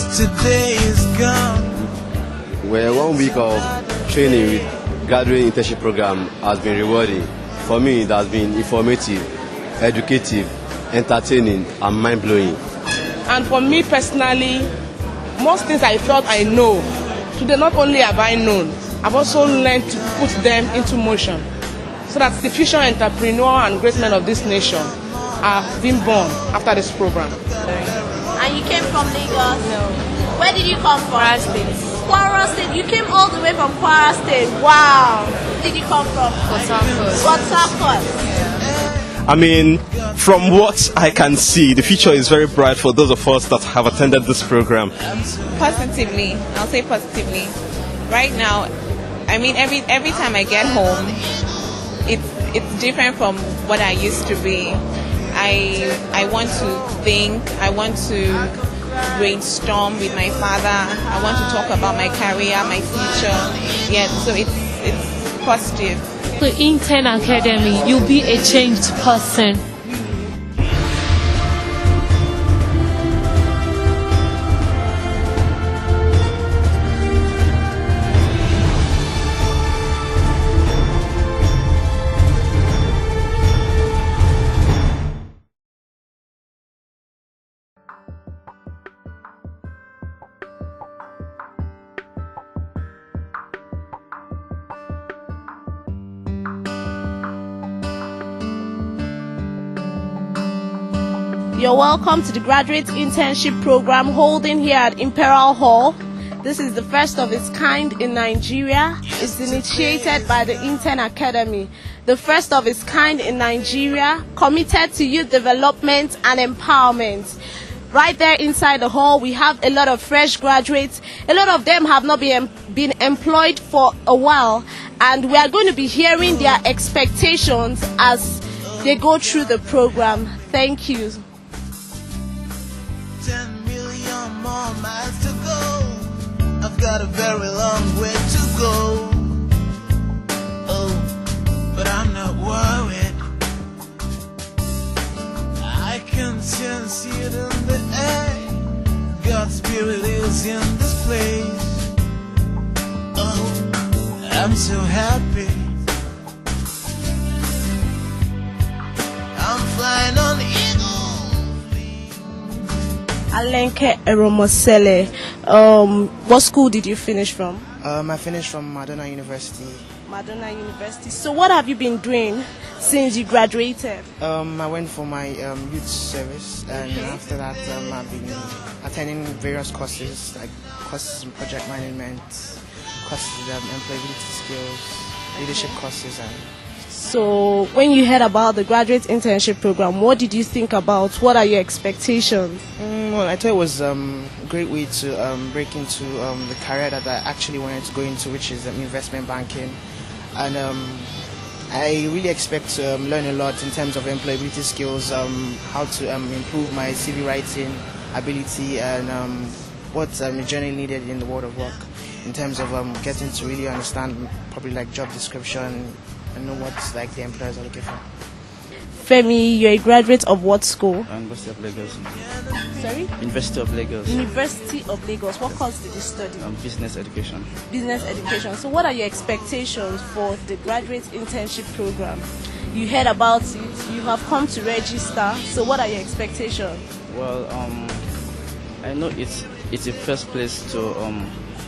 Yesterday is gone. Well, 1 week of training with graduate internship program has been rewarding. For me, it has been informative, educative, entertaining, and mind-blowing. And for me personally, most things I felt I know, today not only have I known, I've also learned to put them into motion, so that the future entrepreneur and great men of this nation are being born after this program. And you came from Lagos? No. Where did you come from? Kwara State. Kwara State. You came all the way from Kwara State. Wow. Where did you come from? Port Harcourt. Port Harcourt. I mean, from what I can see, the future is very bright for those of us that have attended this program. Positively, I'll say positively. Right now, I mean, every time I get home, it's different from what I used to be. I want to think, I want to brainstorm with my father, I want to talk about my career, my future. Yeah, so it's positive. The Intern Academy, you'll be a changed person. You're welcome to the Graduate Internship Program holding here at Imperial Hall. This is the first of its kind in Nigeria. It's initiated by the Intern Academy, the first of its kind in Nigeria, committed to youth development and empowerment. Right there inside the hall, we have a lot of fresh graduates. A lot of them have not been employed for a while, and we are going to be hearing their expectations as they go through the program. Thank you. 10 million more miles to go. I've got a very long way to go. Oh, but I'm not worried. I can sense it in the air. God's spirit is in this place. Oh, I'm so happy. I'm flying on eagles. Alenke Eromosele, what school did you finish from? I finished from Madonna University. Madonna University. So what have you been doing since you graduated? I went for my youth service, and after that I've been attending various courses, like courses in project management, courses in employability skills, leadership courses. So when you heard about the graduate internship program, what did you think about? What are your expectations? Well, I thought it was a great way to break into the career that I actually wanted to go into, which is investment banking. And I really expect to learn a lot in terms of employability skills, how to improve my CV writing ability, and what's generally needed in the world of work in terms of getting to really understand probably like job description and know what like the employers are looking for. Femi, you're a graduate of what school? University of Lagos. Sorry? University of Lagos. University of Lagos. What course did you study? Business education. Business education. So what are your expectations for the graduate internship program? You heard about it, you have come to register, so what are your expectations? Well, I know it's the first place to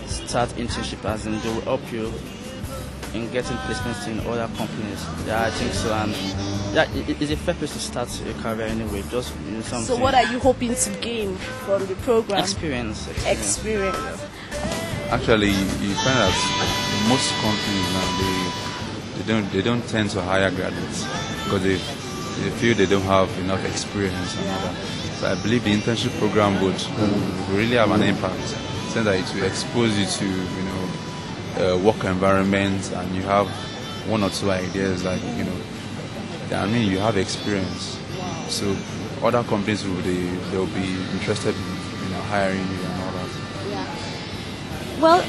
start internship, as in they will help you in getting placements in other companies. Yeah, I think so. And yeah, it's a fair place to start your career anyway. Just something. So what are you hoping to gain from the program? Experience. Actually, you find that most companies now they don't tend to hire graduates because they feel they don't have enough experience and all that. So I believe the internship program would really have an impact, since that it will expose you to work environment, and you have one or two ideas that you have experience. So other companies they'll be interested in hiring you and all that. Yeah. Well,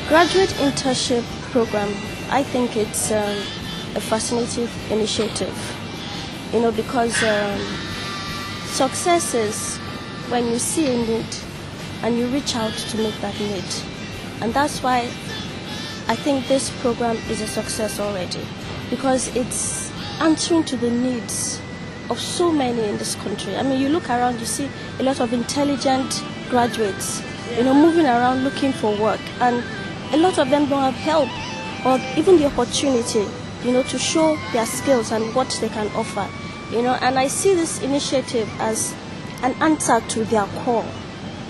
graduate internship program, I think it's a fascinating initiative. Because success is when you see a need and you reach out to meet that need. And that's why I think this program is a success already, because it's answering to the needs of so many in this country. I mean, you look around, you see a lot of intelligent graduates, moving around looking for work, and a lot of them don't have help or even the opportunity, to show their skills and what they can offer, and I see this initiative as an answer to their call,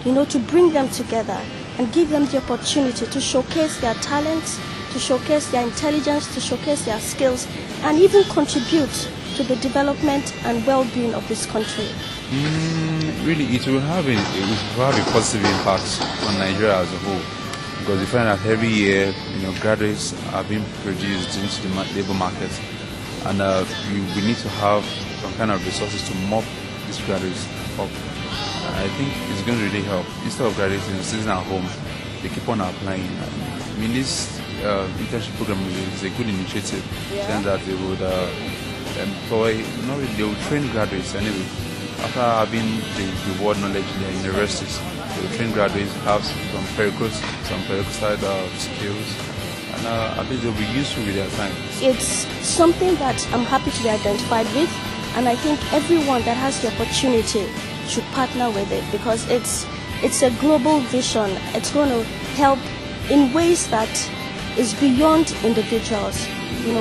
to bring them together and give them the opportunity to showcase their talents, to showcase their intelligence, to showcase their skills, and even contribute to the development and well-being of this country. Really, it will have a positive impact on Nigeria as a whole, because we find that every year, graduates are being produced into the labor market, and we need to have some kind of resources to mop these graduates up. I think it's going to really help. Instead of graduates sitting at home, they keep on applying. I mean, this internship program is a good initiative, saying that they would employ, they will train graduates anyway. After having the world knowledge in their universities, they will train graduates, have some prerequisite skills, and at least they'll be useful with their time. It's something that I'm happy to be identified with, and I think everyone that has the opportunity should partner with it, because it's a global vision. It's going to help in ways that is beyond individuals.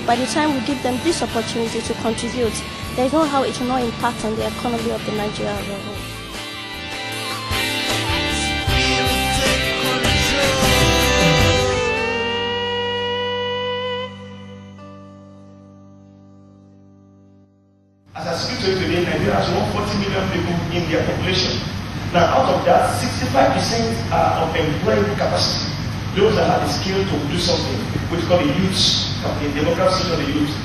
By the time we give them this opportunity to contribute, there's no how it will not impact on the economy of the Nigeria as a whole. As I speak to you today, Nigeria has 140 million people in their population. Now, out of that, 65% are of employed capacity. Those that have the skill to do something, which is called the youth, the demographic of the youth.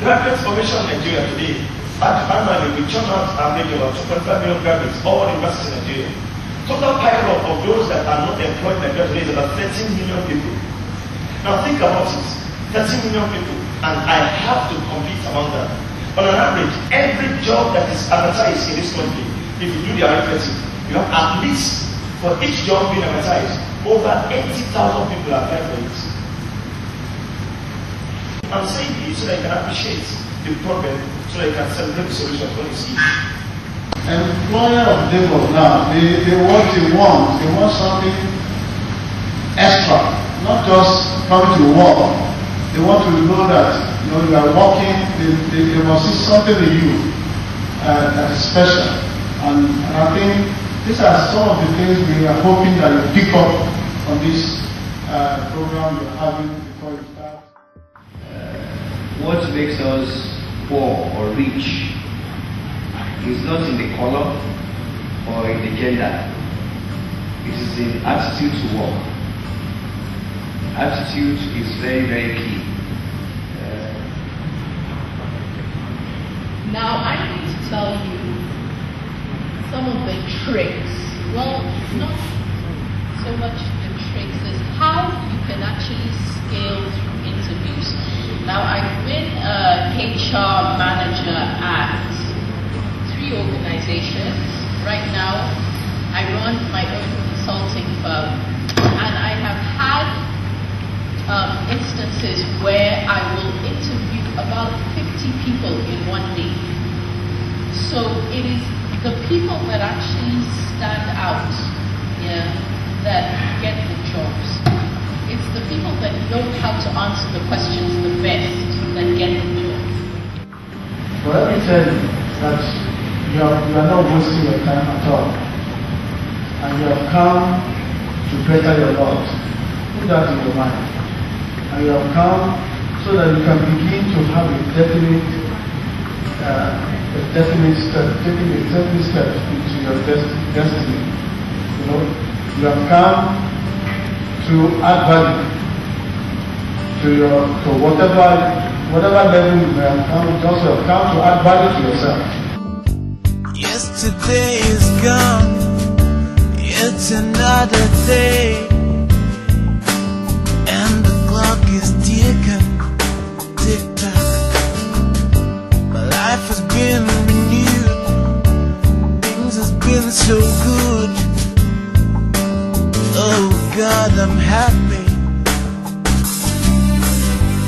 Graduate formation in Nigeria today, annually we churn out average about 2.5 million graduates, all universities in Nigeria. Total pile of those that are not employed in Nigeria today is about 13 million people. Now think about it, 13 million people, and I have to compete among them. On an average, every job that is advertised in this country, if you do the arithmetic, you have at least, for each job being advertised, over 80,000 people apply for it. I'm saying this so that you can appreciate the problem, so that you can celebrate the solution when you see it. Employer of labor now, they want something extra, not just coming to work. They want to know that you are working, they must see something in you that is special. And I think these are some of the things we are hoping that you pick up on this program you're having before you start. What makes us poor or rich is not in the color or in the gender. It is in attitude to work. Attitude is very, very key. Now I need to tell you some of the tricks. Well, not so much the tricks, is how you can actually scale through interviews. Now I've been a HR manager at 3 organizations. Right now I run my own consulting firm, and I have had instances where I will interview about 50 people in one day. So it is the people that actually stand out, that get the jobs. It's the people that know how to answer the questions the best that get the jobs. But let me tell you that you are not wasting your time at all. And you have come to better your lot. Put that in your mind. And you have come so that you can begin to have a definite step, taking a definite step into your destiny. You have come to add value to whatever level you may have come. You also have come to add value to yourself. Yesterday is gone, it's another day, and the clock is ticking, tick-tock. My life has been renewed, things has been so good. Oh God, I'm happy.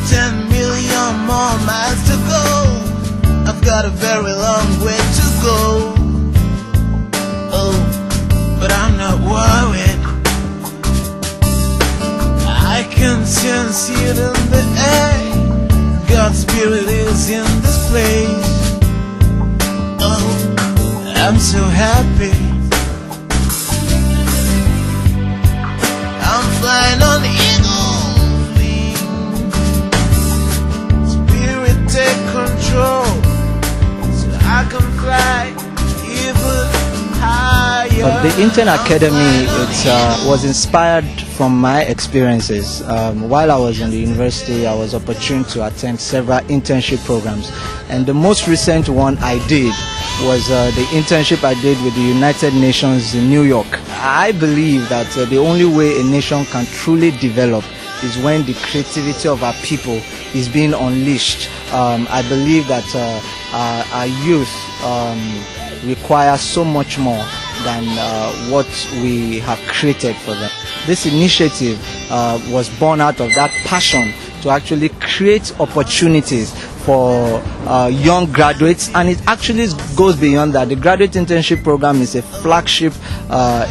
10 million more miles to go. I've got a very long way to go. Oh, but I'm not worried. I can sense it in the air. God's spirit is in this place. Oh, I'm so happy. I'm flying on the eagle's wings. Spirit take control, so I can fly even higher. The Intern Academy was inspired from my experiences. While I was in the university, I was opportune to attend several internship programs, and the most recent one I did was the internship I did with the United Nations in New York. I believe that the only way a nation can truly develop is when the creativity of our people is being unleashed. I believe that our youth require so much more than what we have created for them. This initiative was born out of that passion to actually create opportunities for young graduates, and it actually goes beyond that. The graduate internship program is a flagship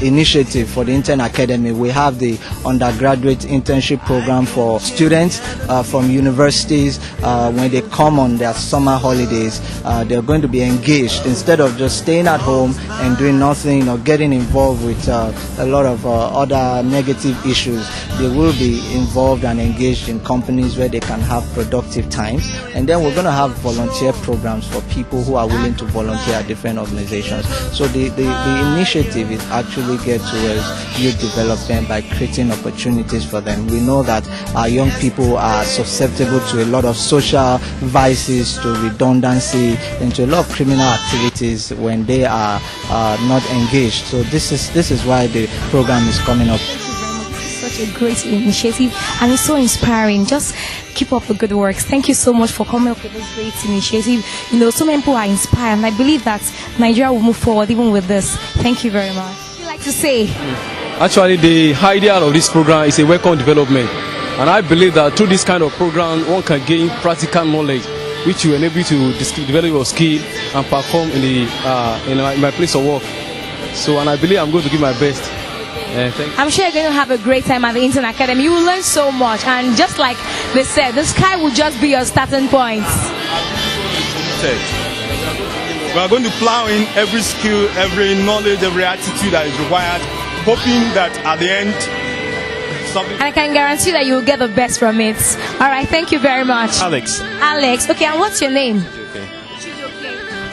initiative for the Intern Academy. We have the undergraduate internship program for students from universities. When they come on their summer holidays, they're going to be engaged instead of just staying at home and doing nothing or getting involved with a lot of other negative issues. They will be involved and engaged in companies where they can have productive times, and then we're going to have volunteer programs for people who are willing to volunteer at different organizations. So the initiative is actually geared towards youth development by creating opportunities for them. We know that our young people are susceptible to a lot of social vices, to redundancy, and to a lot of criminal activities when they are not engaged. So this is why the program is coming up. Such a great initiative, and it's so inspiring. Just keep up the good works. Thank you so much for coming up with this great initiative. You know, so many people are inspired, and I believe that Nigeria will move forward even with this. Thank you very much. What would you like to say? Actually, the idea of this program is a welcome development, and I believe that through this kind of program, one can gain practical knowledge, which will enable you to develop your skill and perform in my place of work. So, and I believe I'm going to give my best. I'm sure you're going to have a great time at the Intern Academy. You will learn so much, and just like they said, the sky will just be your starting point. We are going to plow in every skill, every knowledge, every attitude that is required, hoping that at the end something. And I can guarantee that you will get the best from it. All right, thank you very much. Alex. Okay, and what's your name?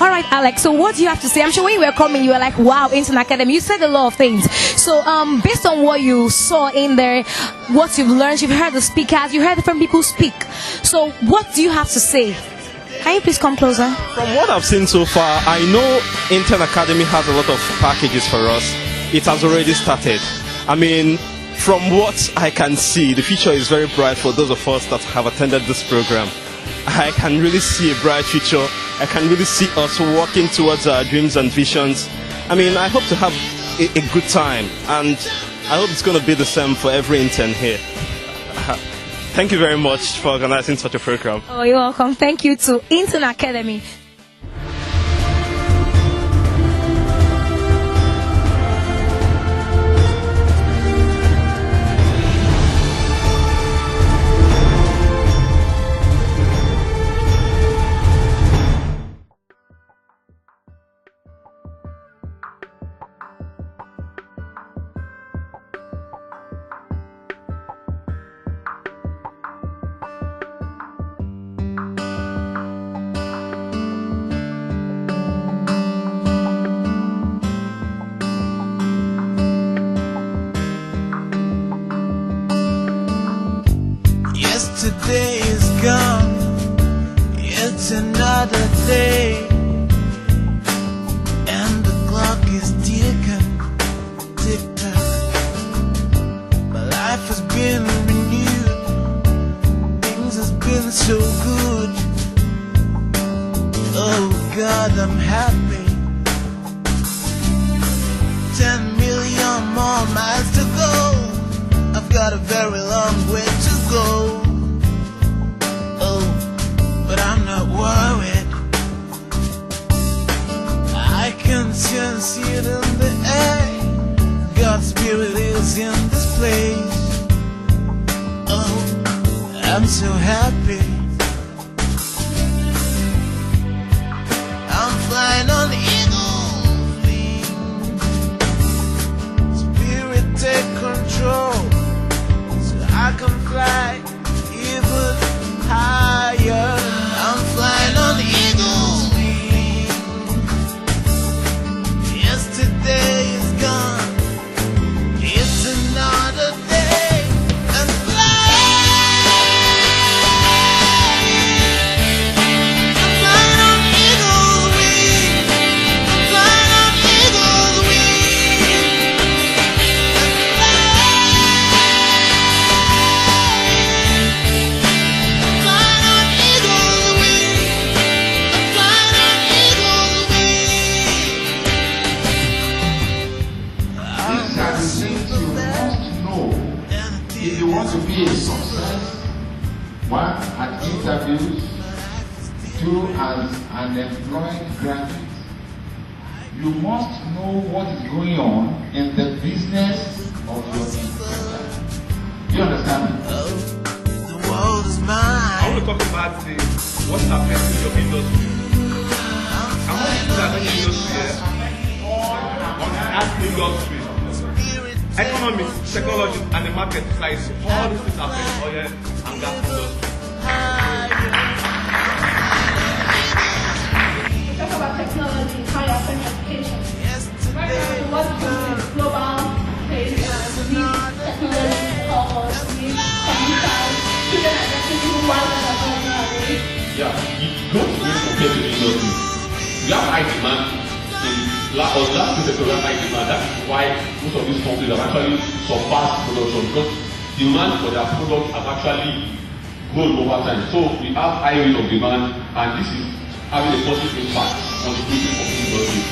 All right, Alex, so what do you have to say? I'm sure when you were coming, you were like, wow, Intern Academy. You said a lot of things. So based on what you saw in there, what you've learned, you've heard the speakers, you heard different people speak. So what do you have to say? Can you please come closer? From what I've seen so far, I know Intern Academy has a lot of packages for us. It has already started. I mean, from what I can see, the future is very bright for those of us that have attended this program. I can really see a bright future. I can really see us working towards our dreams and visions. I mean, I hope to have a good time, and I hope it's going to be the same for every intern here. Thank you very much for organizing such a program. Oh, you're welcome. Thank you to Intern Academy. Yesterday is gone, it's another day, and the clock is ticking, tick-tock. My life has been renewed, things has been so good. Oh God, I'm happy. 10 million more miles to go. spirit is in this place. Oh, I'm so happy. I'm flying on eagle's wings. Spirit, take control, so I can fly even higher. I'm flying on eagle's wings. Yesterday is gone, it's another day. I'm flying. I'm flying on eagle's wings. I'm flying on eagle's wings. I'm flying on eagle's wings. I'm flying on eagle's wings. These are the things you must know if you want to be a success. One, at interviews. Two, as an employed graduate. You must know what is going on in the business of your employer. Do you understand me? The world is mine. I want to talk about what's affecting your industry. How much is that in the industry? On that industry. Economics, technology, and the market size, all these things affect oil and gas industry. Talk about technology, how you affect education. Right now, what's going on global space, we need technology, cars, we need computers, students are getting even wiser than nowadays. Yeah, you don't really compare to the industry. You have high demand in last sector, you have high demand. That's why most of these companies have actually surpassed production, because demand for their products have actually grown over time. So we have high rate of demand, and this is having a positive impact on the growth of the industry.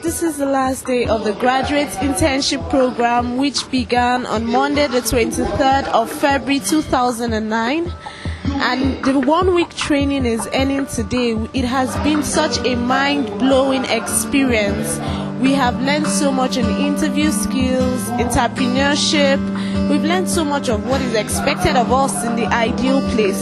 This is the last day of the graduate internship program, which began on Monday the 23rd of February 2009. And the 1 week training is ending today. It has been such a mind-blowing experience. We have learned so much in interview skills, entrepreneurship. We've learned so much of what is expected of us in the ideal place.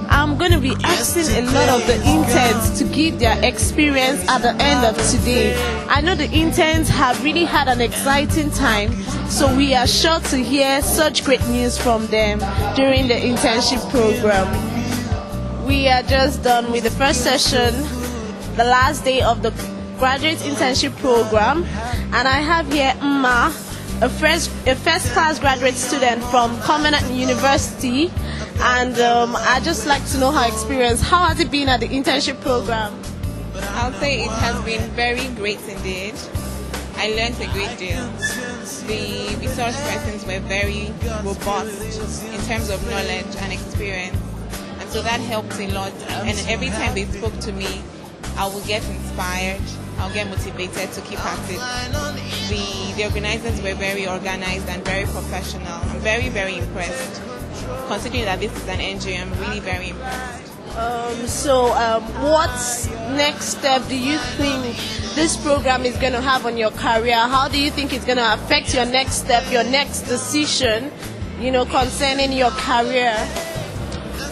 I'm going to be asking a lot of the interns to give their experience at the end of today. I know the interns have really had an exciting time, so we are sure to hear such great news from them during the internship program. We are just done with the first session, the last day of the graduate internship program, and I have here Mma, a first class graduate student from Covenant University, and I'd just like to know her experience. How has it been at the internship program? I'll say it has been very great indeed. I learned a great deal. The resource persons were very robust in terms of knowledge and experience, and so that helped a lot. And every time they spoke to me, I will get inspired, I'll get motivated to keep at it. The organizers were very organized and very professional. I'm very, very impressed. Considering that this is an NGO, I'm really very impressed. What next step do you think this program is going to have on your career? How do you think it's going to affect your next step, your next decision, concerning your career?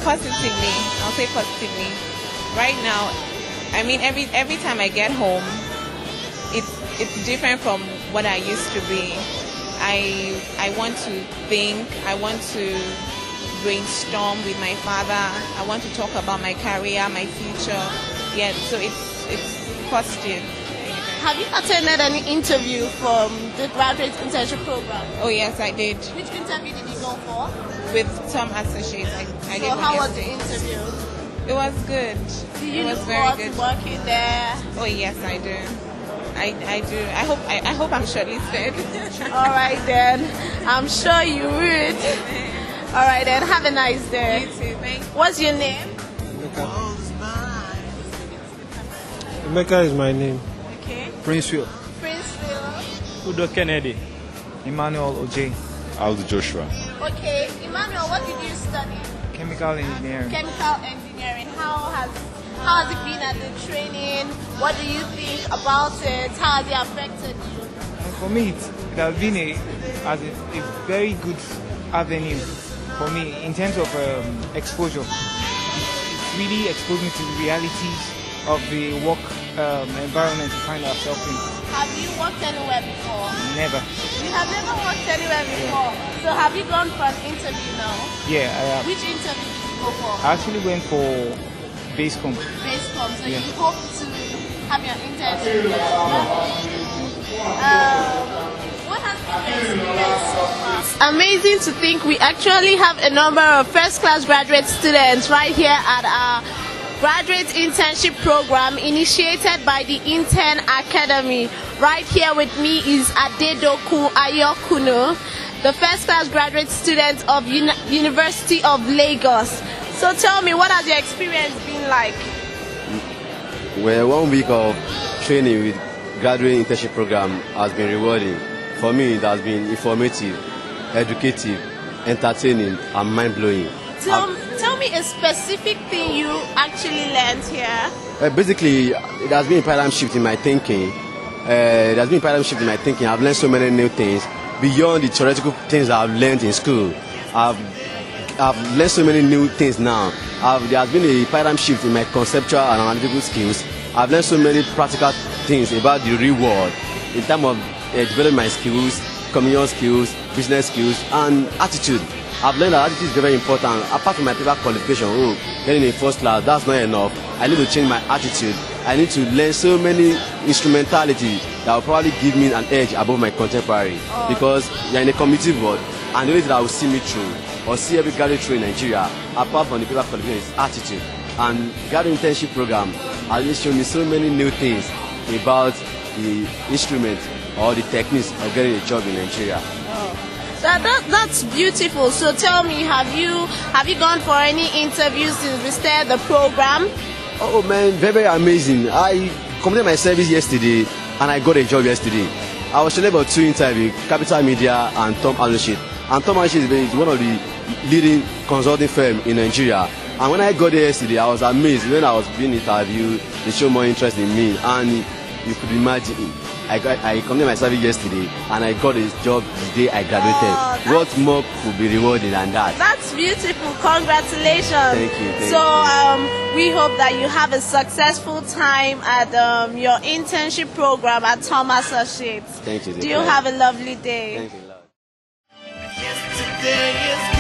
Positively, I'll say positively. Right now, I mean, every time I get home, it's different from what I used to be. I want to think, I want to brainstorm with my father, I want to talk about my career, my future. Yeah, so it's positive. Have you attended any interview from the graduate internship program? Oh yes, I did. Which interview did you go for? With some associates. I did. So how was the interview? It was good. Did you it was look very forward good. to working there? Oh yes, I do. I do. I hope I'm shortlisted. All right then. I'm sure you would. All right then. Have a nice day. You too. Thank you. What's your name? Emeka is my name. Okay. Prince Will. Prince Will. Udo Kennedy. Emmanuel Oj. Aldo Joshua. Okay. Emmanuel, what did you study? Chemical engineering. Chemical engineering. How has it been at the training? What do you think about it? How has it affected you? For me, it has been a very good avenue for me in terms of exposure. It's really exposed me to the realities of the work environment we find ourselves in. Have you worked anywhere before? Never. You have never worked anywhere before? Yeah. So have you gone for an interview now? Yeah, I have. Which interview did you go for? I actually went for Basecom. Basecom, so yeah. You hope to have your internship there. What has been your experience so far? Amazing to think we actually have a number of first-class graduate students right here at our graduate internship program initiated by the Intern Academy. Right here with me is Adedoku Ayokuno, the first-class graduate student of University of Lagos. So tell me, what has your experience been like? Well, 1 week of training with graduate internship program has been rewarding. For me, it has been informative, educative, entertaining, and mind-blowing. Tell me a specific thing you actually learned here. Basically, it has been a paradigm shift in my thinking. I've learned so many new things beyond the theoretical things I've learned in school. I've learned so many new things now. There has been a paradigm shift in my conceptual and analytical skills. I've learned so many practical things about the real world in terms of developing my skills, communication skills, business skills, and attitude. I've learned that attitude is very important. Apart from my paper qualification, getting a first class, that's not enough. I need to change my attitude. I need to learn so many instrumentality that will probably give me an edge above my contemporary. Because you're in a competitive world, and the only thing that will see me through, or see every graduate through in Nigeria, apart from the paper qualification, is attitude. And graduate internship program has shown me so many new things about the instrument or the techniques of getting a job in Nigeria. That's beautiful. So tell me, have you gone for any interviews since we started the program? Oh man, very, very amazing. I completed my service yesterday and I got a job yesterday. I was selected for 2 interviews, Capital Media and Tom Associates. And Tom Associates is one of the leading consulting firms in Nigeria. And when I got there yesterday, I was amazed. When I was being interviewed, they showed more interest in me. And you could imagine, I completed my service yesterday, and I got a job the day I graduated. What more could be rewarding than that? That's beautiful. Congratulations. Thank you. We hope that you have a successful time at your internship program at Thomas Associates. Thank you. Do you have a lovely day? Thank you. Yesterday is